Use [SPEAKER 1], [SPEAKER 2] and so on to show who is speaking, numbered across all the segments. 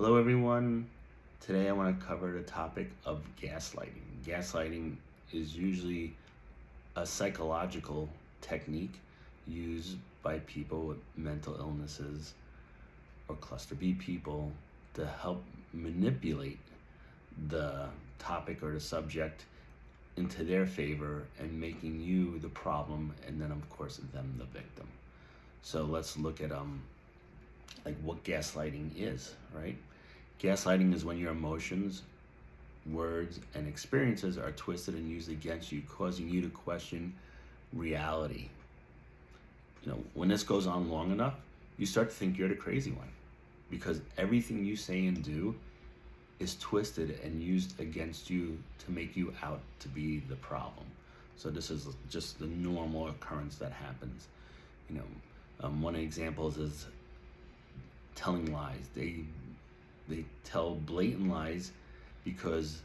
[SPEAKER 1] Hello, everyone. Today I want to cover the topic of gaslighting. Gaslighting is usually a psychological technique used by people with mental illnesses or cluster B people to help manipulate the topic or the subject into their favor and making you the problem, and then of course them the victim. So let's look at like what gaslighting is, right? Gaslighting is when your emotions, words, and experiences are twisted and used against you, causing you to question reality. When this goes on long enough, you start to think you're the crazy one because everything you say and do is twisted and used against you to make you out to be the problem. So this is just the normal occurrence that happens. One of the examples is telling lies. They tell blatant lies because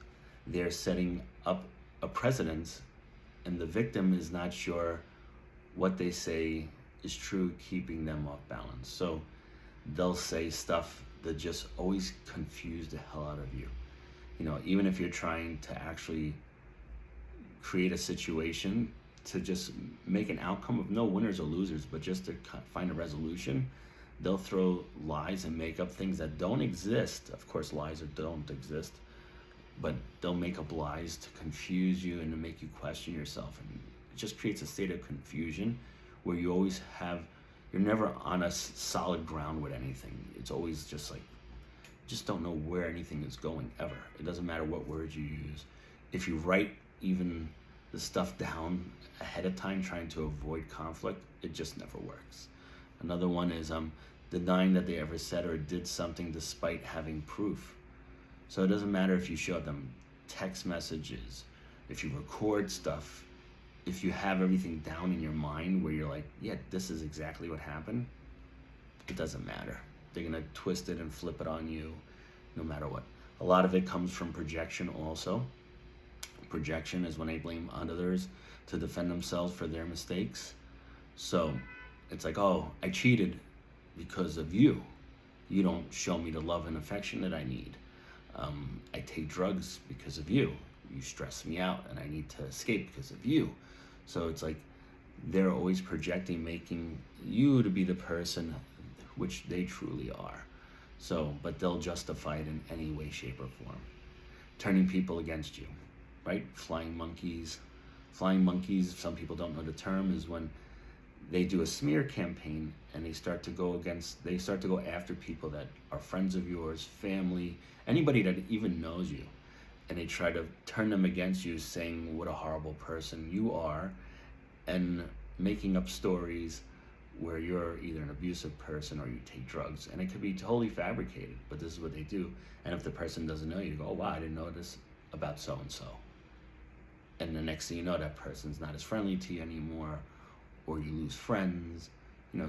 [SPEAKER 1] they're setting up a precedence, and the victim is not sure what they say is true, keeping them off balance. So they'll say stuff that just always confuse the hell out of you. Even if you're trying to actually create a situation to just make an outcome of no winners or losers, but just to find a resolution, they'll throw lies and make up things that don't exist. Of course, lies don't exist, but they'll make up lies to confuse you and to make you question yourself. And it just creates a state of confusion where you're never on a solid ground with anything. It's always just like, just don't know where anything is going ever. It doesn't matter what words you use. If you write even the stuff down ahead of time trying to avoid conflict, it just never works. Another one is denying that they ever said or did something despite having proof. So it doesn't matter if you show them text messages, if you record stuff, if you have everything down in your mind where you're like, yeah, this is exactly what happened, it doesn't matter. They're gonna twist it and flip it on you no matter what. A lot of it comes from projection also. Projection is when they blame others to defend themselves for their mistakes. So it's like, oh, I cheated because of you. You don't show me the love and affection that I need. I take drugs because of you. You stress me out and I need to escape because of you. So it's like they're always projecting, making you to be the person which they truly are. So, but they'll justify it in any way, shape, or form. Turning people against you, right? Flying monkeys. Flying monkeys, some people don't know the term, is when they do a smear campaign and they start to go after people that are friends of yours, family, anybody that even knows you. And they try to turn them against you, saying what a horrible person you are, and making up stories where you're either an abusive person or you take drugs. And it could be totally fabricated, but this is what they do. And if the person doesn't know you, go, oh, wow, I didn't know this about so-and-so. And the next thing you know, that person's not as friendly to you anymore, or you lose friends.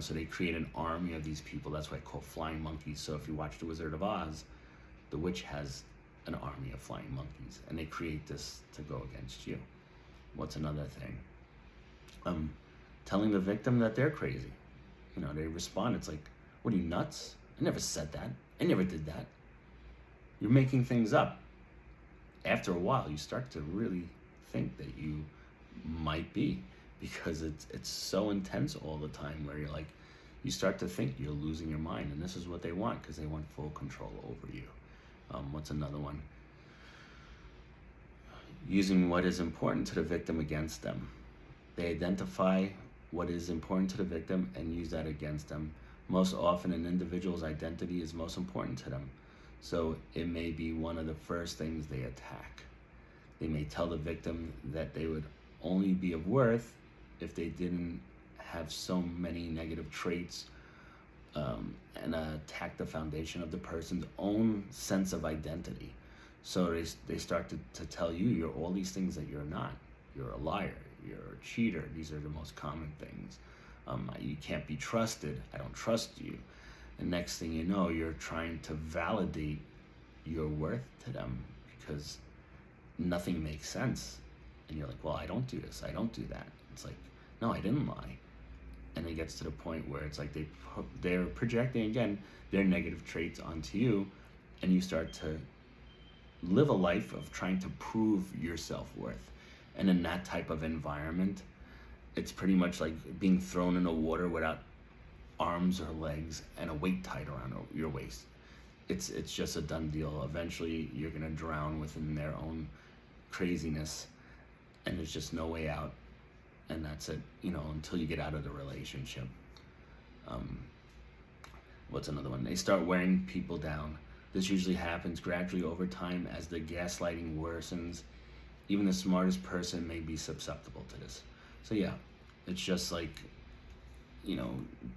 [SPEAKER 1] So they create an army of these people. That's why I call flying monkeys. So if you watch The Wizard of Oz, the witch has an army of flying monkeys, and they create this to go against you. What's another thing? Telling the victim that they're crazy. They respond, it's like, what are you, nuts? I never said that. I never did that. You're making things up. After a while, you start to really think that you might be, because it's so intense all the time where you're like, you start to think you're losing your mind, and this is what they want because they want full control over you. What's another one? Using what is important to the victim against them. They identify what is important to the victim and use that against them. Most often, an individual's identity is most important to them, so it may be one of the first things they attack. They may tell the victim that they would only be of worth if they didn't have so many negative traits, and attack the foundation of the person's own sense of identity. So they start to tell you you're all these things that you're not. You're a liar, you're a cheater. These are the most common things. You can't be trusted. I don't trust you. And next thing you know, you're trying to validate your worth to them because nothing makes sense. And you're like, well, I don't do this, I don't do that. It's like, no, I didn't lie. And it gets to the point where it's like they're projecting again their negative traits onto you, and you start to live a life of trying to prove your self-worth. And in that type of environment, it's pretty much like being thrown in the water without arms or legs and a weight tied around your waist. It's just a done deal. Eventually you're gonna drown within their own craziness, and there's just no way out. And that's it, until you get out of the relationship. What's another one? They start wearing people down. This usually happens gradually over time as the gaslighting worsens. Even the smartest person may be susceptible to this. So yeah, it's just like,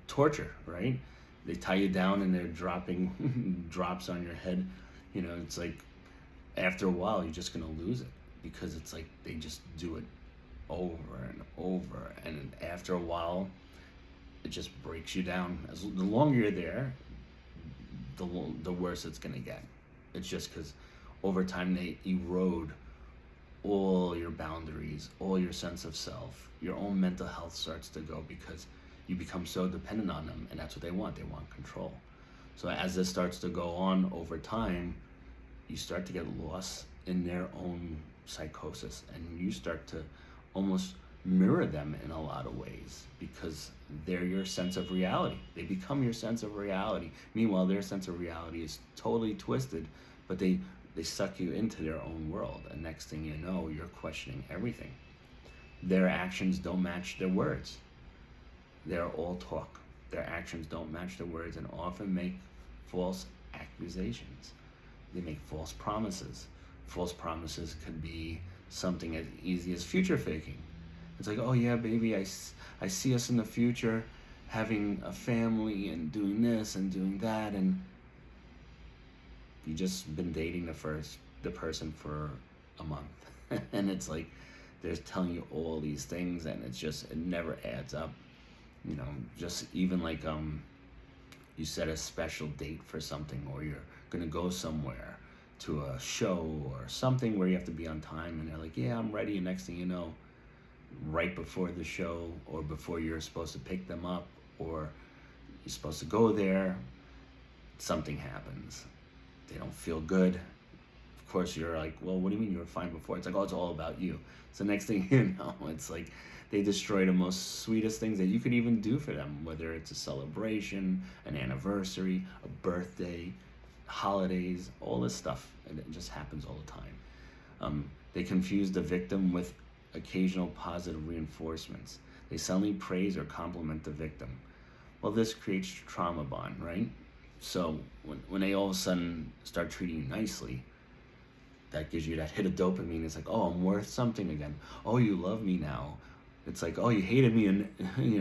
[SPEAKER 1] torture, right? They tie you down and they're dropping drops on your head. It's like after a while you're just gonna lose it, because it's like they just do it over and over, and after a while it just breaks you down. The longer you're there, the worse it's gonna get. It's just because over time they erode all your boundaries, all your sense of self. Your own mental health starts to go, because you become so dependent on them, and that's what they want. They want control. So as this starts to go on over time, you start to get lost in their own psychosis, and you start to almost mirror them in a lot of ways, because they're your sense of reality. They become your sense of reality. Meanwhile, their sense of reality is totally twisted, but they suck you into their own world, and next thing you know, you're questioning everything. Their actions don't match their words. They're all talk. Their actions don't match their words, and often make false accusations. They make false promises. False promises could be something as easy as future faking. It's like, oh yeah, baby, I see us in the future having a family and doing this and doing that, and you just been dating the person for a month. And it's like they're telling you all these things, and it never adds up. Just even like you set a special date for something, or you're gonna go somewhere to a show or something where you have to be on time, and they're like, yeah, I'm ready, and next thing you know, right before the show, or before you're supposed to pick them up, or you're supposed to go there, something happens. They don't feel good. Of course, you're like, well, what do you mean you were fine before? It's like, oh, it's all about you. So next thing you know, it's like they destroy the most sweetest things that you could even do for them, whether it's a celebration, an anniversary, a birthday, holidays, all this stuff. And it just happens all the time. They confuse the victim with occasional positive reinforcements. They suddenly praise or compliment the victim. Well, this creates trauma bond, right? So when they all of a sudden start treating you nicely, that gives you that hit of dopamine. It's like, oh, I'm worth something again. Oh, you love me now. It's like, oh, you hated me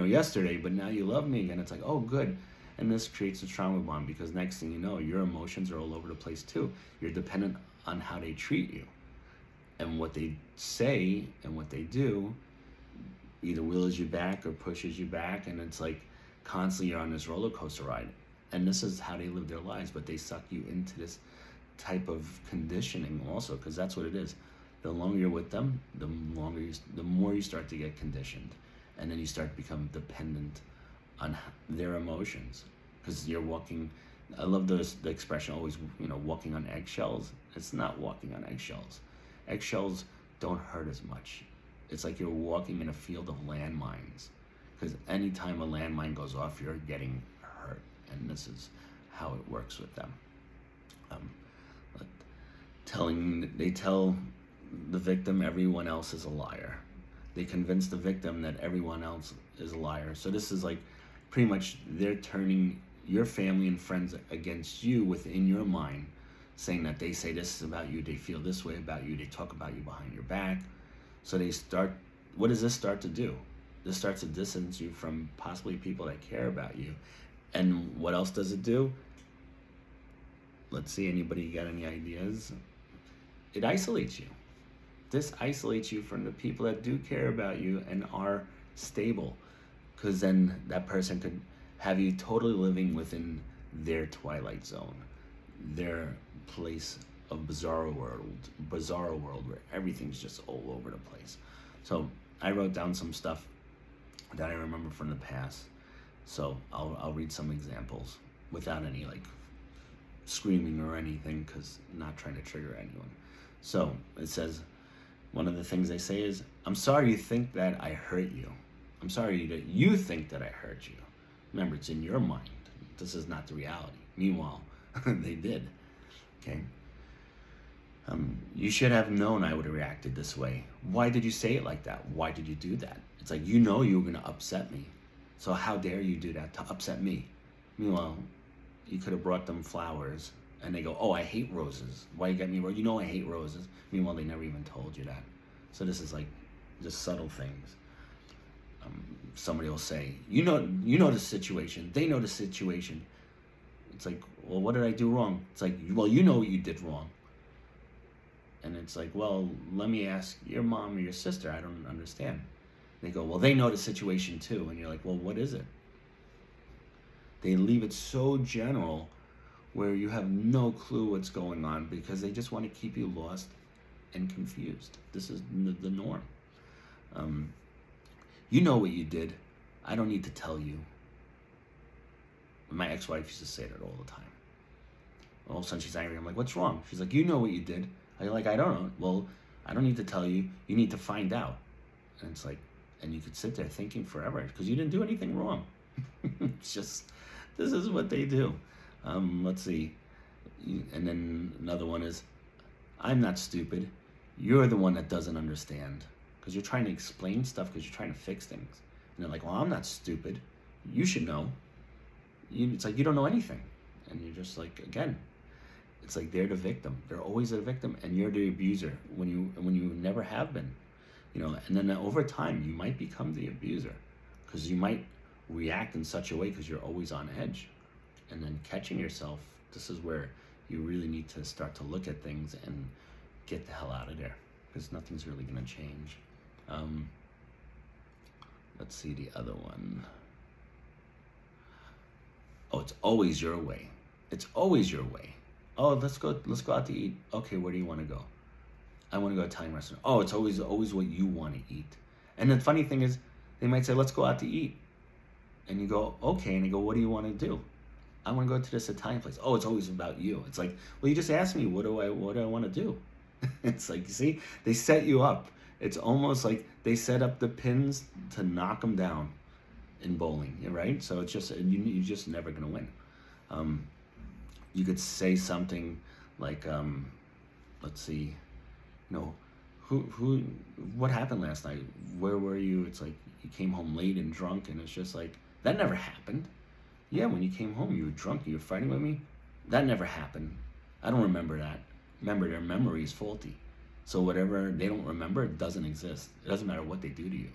[SPEAKER 1] yesterday, but now you love me again. It's like, oh, good. And this creates a trauma bond, because next thing you know, your emotions are all over the place too. You're dependent on how they treat you. And what they say and what they do either wheels you back or pushes you back. And it's like constantly you're on this roller coaster ride. And this is how they live their lives, but they suck you into this type of conditioning also, because that's what it is. The longer you're with them, the more you start to get conditioned, and then you start to become dependent on their emotions, because you're walking. I love the expression always, walking on eggshells. It's not walking on eggshells. Eggshells don't hurt as much. It's like you're walking in a field of landmines, because anytime a landmine goes off, you're getting hurt, and this is how it works with them. They tell the victim everyone else is a liar. They convince the victim that everyone else is a liar. So this is like pretty much they're turning your family and friends against you within your mind, saying that they say this about you, they feel this way about you, they talk about you behind your back. So what does this start to do? This starts to distance you from possibly people that care about you. And what else does it do? Let's see, anybody got any ideas? It isolates you. This isolates you from the people that do care about you and are stable, because then that person could have you totally living within their twilight zone, their place of bizarre world where everything's just all over the place. So I wrote down some stuff that I remember from the past. So I'll read some examples without any screaming or anything, because I'm not trying to trigger anyone. So it says, one of the things they say is, I'm sorry you think that I hurt you. I'm sorry that you think that I hurt you. Remember, it's in your mind. This is not the reality. Meanwhile, they did. Okay? You should have known I would have reacted this way. Why did you say it like that? Why did you do that? It's like, you know you were going to upset me. So how dare you do that to upset me? Meanwhile, you could have brought them flowers, and they go, oh, I hate roses. Why you got me roses? You know I hate roses. Meanwhile, they never even told you that. So this is like just subtle things. Somebody will say, you know the situation. They know the situation. It's like, well, what did I do wrong? It's like, well, you know what you did wrong. And it's like, well, let me ask your mom or your sister. I don't understand. They go, well, they know the situation too. And you're like, well, what is it? They leave it so general where you have no clue what's going on, because they just want to keep you lost and confused. This is the norm. You know what you did. I don't need to tell you. My ex-wife used to say that all the time. All of a sudden she's angry. I'm like, what's wrong? She's like, you know what you did. I'm like, I don't know. Well, I don't need to tell you. You need to find out. And it's like, and you could sit there thinking forever, because you didn't do anything wrong. It's just, this is what they do. Let's see. And then another one is, I'm not stupid. You're the one that doesn't understand. Because you're trying to explain stuff, because you're trying to fix things. And they're like, well, I'm not stupid. You should know. It's like, you don't know anything. And you're just like, again, it's like they're the victim. They're always the victim, and you're the abuser when you never have been. And then over time, you might become the abuser, because you might react in such a way because you're always on edge. And then catching yourself, this is where you really need to start to look at things and get the hell out of there, because nothing's really going to change. Let's see the other one. Oh, it's always your way. It's always your way. Oh, let's go out to eat. Okay, where do you want to go? I want to go to an Italian restaurant. Oh, it's always what you want to eat. And the funny thing is, they might say, let's go out to eat. And you go, okay. And they go, what do you want to do? I want to go to this Italian place. Oh, it's always about you. It's like, well, you just asked me, what do I want to do? It's like, you see, they set you up. It's almost like they set up the pins to knock them down in bowling, right? So it's just, you're just never going to win. You could say something like, let's see, what happened last night? Where were you? It's like, you came home late and drunk, and it's just like, that never happened. Yeah, when you came home, you were drunk, you were fighting with me. That never happened. I don't remember that. Remember, their memory is faulty. So whatever they don't remember, it doesn't exist. It doesn't matter what they do to you.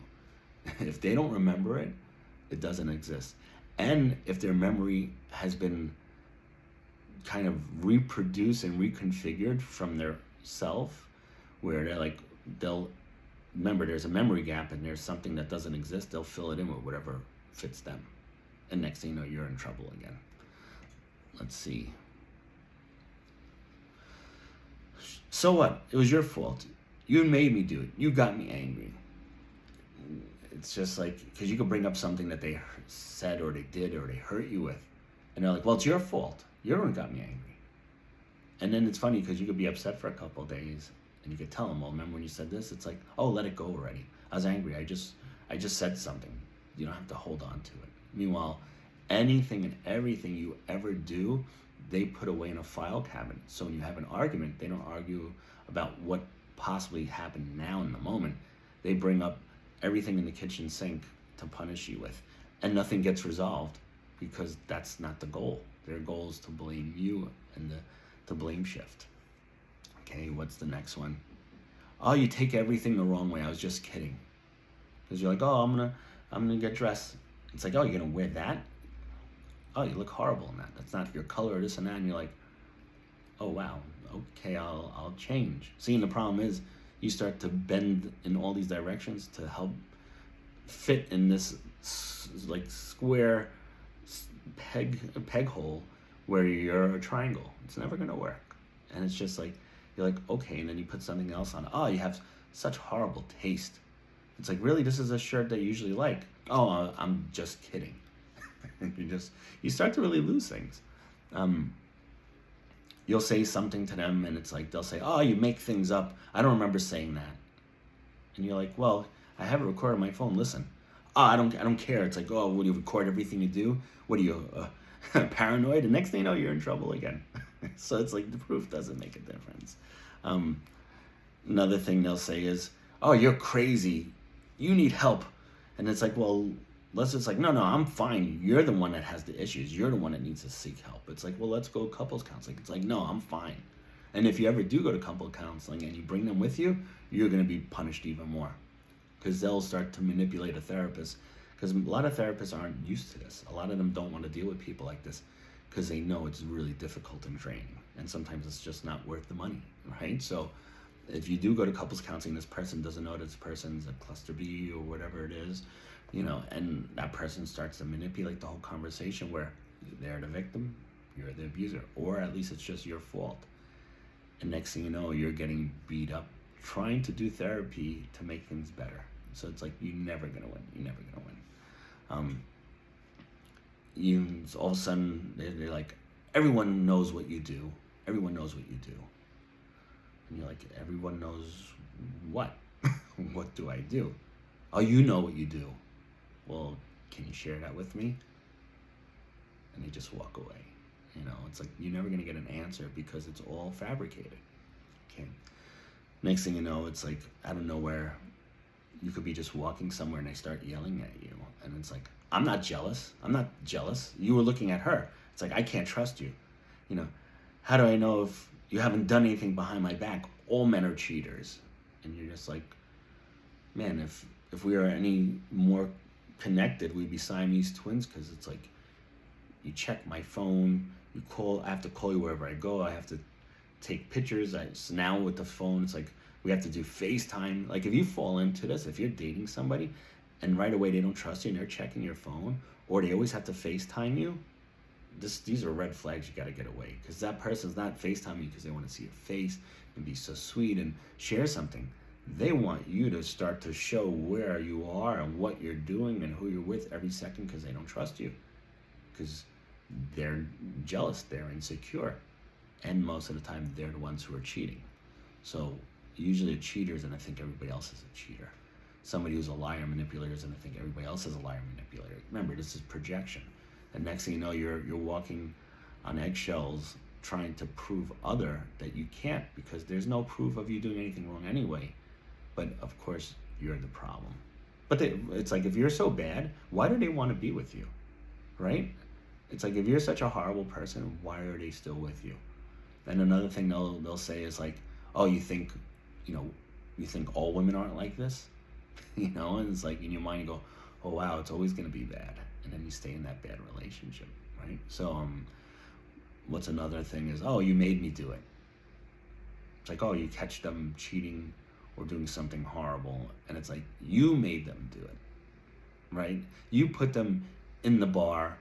[SPEAKER 1] If they don't remember it, it doesn't exist. And if their memory has been kind of reproduced and reconfigured from their self, where they'll remember there's a memory gap and there's something that doesn't exist, they'll fill it in with whatever fits them. And next thing you know, you're in trouble again. Let's see. So what? It was your fault. You made me do it. You got me angry. It's just like, because you could bring up something that they said or they did or they hurt you with. And they're like, well, it's your fault. You're the one who got me angry. And then it's funny because you could be upset for a couple of days and you could tell them, well, remember when you said this? It's like, oh, let it go already. I was angry. I just said something. You don't have to hold on to it. Meanwhile, anything and everything you ever do, they put away in a file cabinet. So when you have an argument, they don't argue about what possibly happened now in the moment. They bring up everything in the kitchen sink to punish you with. And nothing gets resolved because that's not the goal. Their goal is to blame you and the blame shift. Okay, what's the next one? Oh, you take everything the wrong way. I was just kidding. Because you're like, oh, I'm gonna get dressed. It's like, oh, you're gonna wear that? Oh, you look horrible in that. That's not your color, this and that. And you're like, oh wow, okay, I'll change. See, and the problem is, you start to bend in all these directions to help fit in this like square peg hole where you're a triangle. It's never gonna work. And it's just like, you're like, okay, and then you put something else on. Oh, you have such horrible taste. It's like, really, this is a shirt that you usually like. Oh, I'm just kidding. You start to really lose things. you'll say something to them and it's like they'll say, "Oh, you make things up. I don't remember saying that." And you're like, "Well, I have it recorded on my phone. Listen." "Oh, I don't care." It's like, "Oh, will you record everything you do? What are you, paranoid?" The next thing you know, you're in trouble again. So it's like the proof doesn't make a difference. Another thing they'll say is, "Oh, you're crazy. You need help." And it's like, well, let's just like, no, I'm fine. You're the one that has the issues. You're the one that needs to seek help. It's like, well, let's go couples counseling. It's like, no, I'm fine. And if you ever do go to couple counseling and you bring them with you, you're going to be punished even more, because they'll start to manipulate a therapist. Because a lot of therapists aren't used to this. A lot of them don't want to deal with people like this because they know it's really difficult and draining. And sometimes it's just not worth the money, right? So if you do go to couples counseling, this person doesn't know this person's a cluster B or whatever it is, and that person starts to manipulate the whole conversation where they're the victim, you're the abuser, or at least it's just your fault. And next thing you know, you're getting beat up trying to do therapy to make things better. So it's like, you're never going to win. You're never going to win. All of a sudden, they're like, everyone knows what you do. Everyone knows what you do. And you're like, everyone knows what? What do I do? "Oh, you know what you do." "Well, can you share that with me?" And they just walk away. It's like, you're never going to get an answer because it's all fabricated. Okay. Next thing you know, it's like, out of nowhere, you could be just walking somewhere and they start yelling at you. And it's like, I'm not jealous. You were looking at her. It's like, I can't trust you. How do I know if you haven't done anything behind my back? All men are cheaters. And you're just like, man, if we were any more connected, we'd be Siamese twins, because it's like, you check my phone, I have to call you wherever I go, I have to take pictures. So now with the phone, it's like, we have to do FaceTime. Like, if you fall into this, if you're dating somebody and right away they don't trust you and they're checking your phone, or they always have to FaceTime you, these are red flags. You got to get away, because that person's not FaceTiming you because they want to see your face and be so sweet and share something. They want you to start to show where you are and what you're doing and who you're with every second, because they don't trust you, because they're jealous, they're insecure, and most of the time they're the ones who are cheating. So usually a cheater is, and I think everybody else is a cheater. Somebody who's a liar manipulator is, and I think everybody else is a liar manipulator. Remember, this is projection. And next thing you know, you're walking on eggshells trying to prove that you can't, because there's no proof of you doing anything wrong anyway. But of course, you're the problem. But it's like, if you're so bad, why do they want to be with you, right? It's like, if you're such a horrible person, why are they still with you? And another thing they'll say is like, "Oh, you think all women aren't like this?" And it's like, in your mind you go, "Oh wow, it's always going to be bad," and then you stay in that bad relationship, right? So what's another thing is, "Oh, you made me do it." It's like, oh, you catch them cheating or doing something horrible, and it's like, you made them do it, right? You put them in the bar,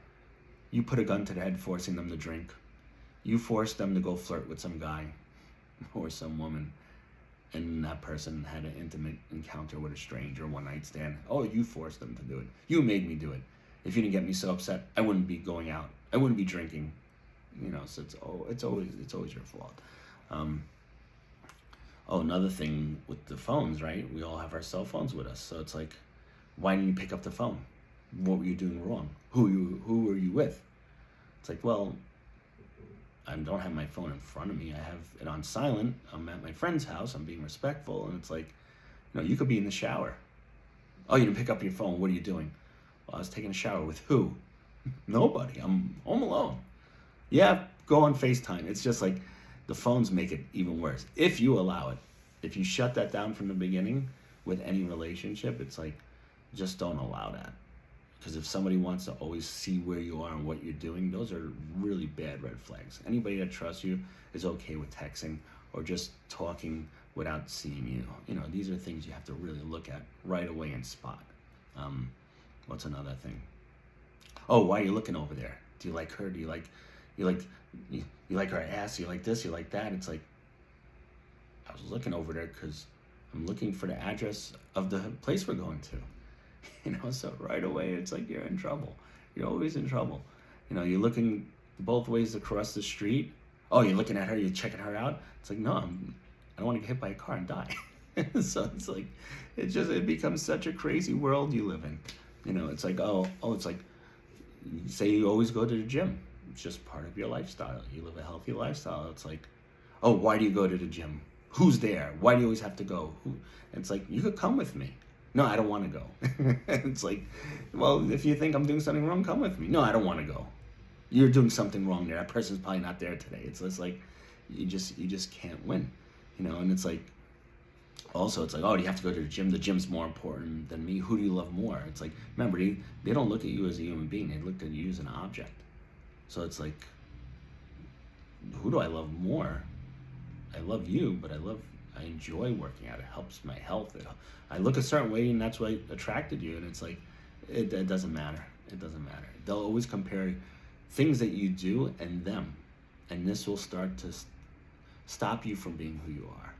[SPEAKER 1] you put a gun to their head forcing them to drink, you forced them to go flirt with some guy or some woman, and that person had an intimate encounter with a stranger, one night stand. "Oh, you forced them to do it. You made me do it. If you didn't get me so upset, I wouldn't be going out. I wouldn't be drinking." So it's always your fault. Another thing with the phones, right? We all have our cell phones with us. So it's like, why didn't you pick up the phone? What were you doing wrong? Who were you with? It's like, well, I don't have my phone in front of me. I have it on silent. I'm at my friend's house. I'm being respectful. And it's like, you could be in the shower. "Oh, you didn't pick up your phone. What are you doing?" "Well, I was taking a shower." "With who?" "Nobody. I'm home alone." "Yeah, go on FaceTime." It's just like, the phones make it even worse. If you allow it, if you shut that down from the beginning with any relationship, it's like, just don't allow that. Because if somebody wants to always see where you are and what you're doing, those are really bad red flags. Anybody that trusts you is okay with texting or just talking without seeing you. These are things you have to really look at right away and spot. What's another thing? "Oh, why are you looking over there? Do you like her? Do you like her ass? You like this? You like that?" It's like, I was looking over there because I'm looking for the address of the place we're going to. So right away, it's like, you're in trouble. You're always in trouble. You're looking both ways across the street. Oh, you're looking at her, you're checking her out. It's like, no, I don't want to get hit by a car and die. So it's like, it becomes such a crazy world you live in. It's like, it's like, you say you always go to the gym. It's just part of your lifestyle. You live a healthy lifestyle. It's like, oh, why do you go to the gym? Who's there? Why do you always have to go? It's like, you could come with me. No, I don't want to go. It's like, well, if you think I'm doing something wrong, come with me. No, I don't want to go. You're doing something wrong there. That person's probably not there today. It's just like, you just can't win, And it's like, also, it's like, oh, do you have to go to the gym? The gym's more important than me. Who do you love more? It's like, remember, they don't look at you as a human being. They look at you as an object. So it's like, who do I love more? I love you, but I enjoy working out. It helps my health. I look a certain way, and that's what attracted you. And it's like, it doesn't matter. It doesn't matter. They'll always compare things that you do and them. And this will start to stop you from being who you are.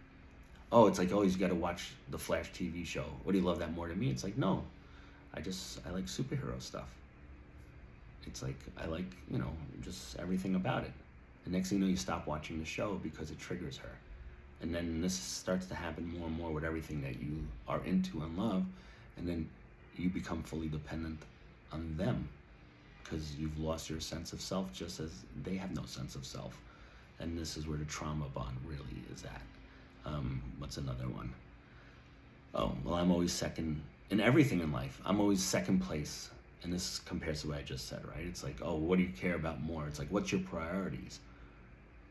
[SPEAKER 1] Oh, it's like, oh, you got to watch the Flash TV show. What do you love that more than me? It's like, no, I like superhero stuff. It's like, I like, just everything about it. The next thing you know, you stop watching the show because it triggers her. And then this starts to happen more and more with everything that you are into and love. And then you become fully dependent on them because you've lost your sense of self, just as they have no sense of self. And this is where the trauma bond really is at. What's another one? Oh, well, I'm always second in everything in life. I'm always second place. And this compares to what I just said, right? It's like, oh, what do you care about more? It's like, what's your priorities?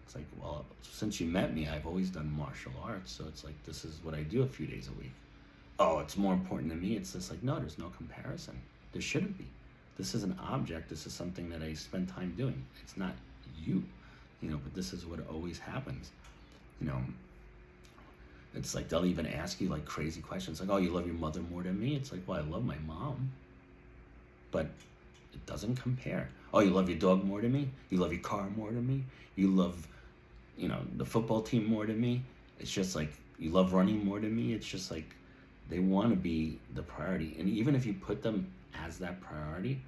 [SPEAKER 1] It's like, well, since you met me, I've always done martial arts. So it's like, this is what I do a few days a week. Oh, it's more important than me. It's just like, no, there's no comparison. There shouldn't be. This is an object. This is something that I spend time doing. It's not you, but this is what always happens. It's like, they'll even ask you like crazy questions. Like, oh, you love your mother more than me? It's like, well, I love my mom. But it doesn't compare. Oh, you love your dog more than me? You love your car more than me? You love, the football team more than me? It's just like, you love running more than me? It's just like, they want to be the priority. And even if you put them as that priority,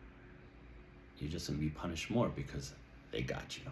[SPEAKER 1] you're just going to be punished more because they got you.